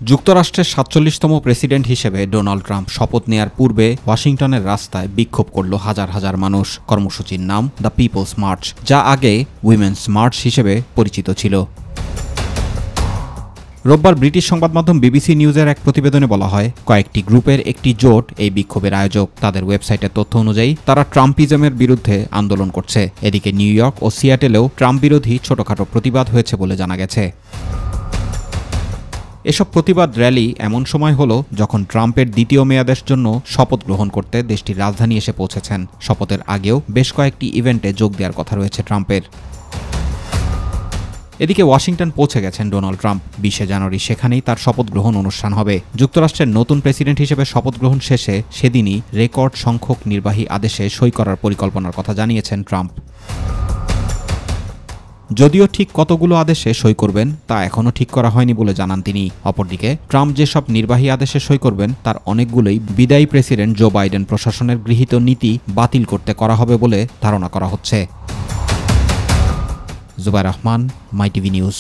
যুক্তরাষ্ট্রের ৪৭তম প্রেসিডেন্ট হিসেবে Donald Trump শপথ নেয়ার পূর্বে ওয়াশিংটনের রাস্তায় বিক্ষোভ করল হাজার হাজার মানুষ। কর্মসূচির নাম দ্য পিপলস মার্চ, যা আগে উইমেন্স মার্চ হিসেবে পরিচিত ছিল। রোববার ব্রিটিশ সংবাদ মাধ্যম বিবিসি নিউজের এক প্রতিবেদনে বলা হয়, কয়েকটি গ্রুপের একটি জোট এই বিক্ষোভের আয়োজক। তাদের ওয়েবসাইটের তথ্য অনুযায়ী তারা ট্রাম্পিজমের বিরুদ্ধে আন্দোলন করছে। এদিকে নিউ ইয়র্ক ও সিয়াটেলেও ট্রাম্প বিরোধী ছোটখাটো প্রতিবাদ হয়েছে বলে জানা গেছে। এসব প্রতিবাদ র্যালি এমন সময় হলো যখন ট্রাম্পের দ্বিতীয় মেয়াদের জন্য শপথ গ্রহণ করতে দেশটির রাজধানী এসে পৌঁছেছেন। শপথের আগেও বেশ কয়েকটি ইভেন্টে যোগ দেওয়ার কথা রয়েছে ট্রাম্পের। এদিকে ওয়াশিংটন পৌঁছে গেছেন ডোনাল্ড ট্রাম্প। 20 জানুয়ারি সেখানেই তার শপথ গ্রহণ অনুষ্ঠান হবে। যুক্তরাষ্ট্রের নতুন প্রেসিডেন্ট হিসেবে শপথ গ্রহণ শেষে সেদিনই রেকর্ড সংখ্যক নির্বাহী আদেশে সই করার পরিকল্পনার কথা জানিয়েছেন ট্রাম্প। যদিও ঠিক কতগুলো আদেশে সই করবেন তা এখনও ঠিক করা হয়নি বলে জানান তিনি। অপরদিকে ট্রাম্প যেসব নির্বাহী আদেশে সই করবেন তার অনেকগুলোই বিদায়ী প্রেসিডেন্ট জো বাইডেন প্রশাসনের গৃহীত নীতি বাতিল করতে করা হবে বলে ধারণা করা হচ্ছে। জুবাইর রহমান, মাই টিভি নিউজ।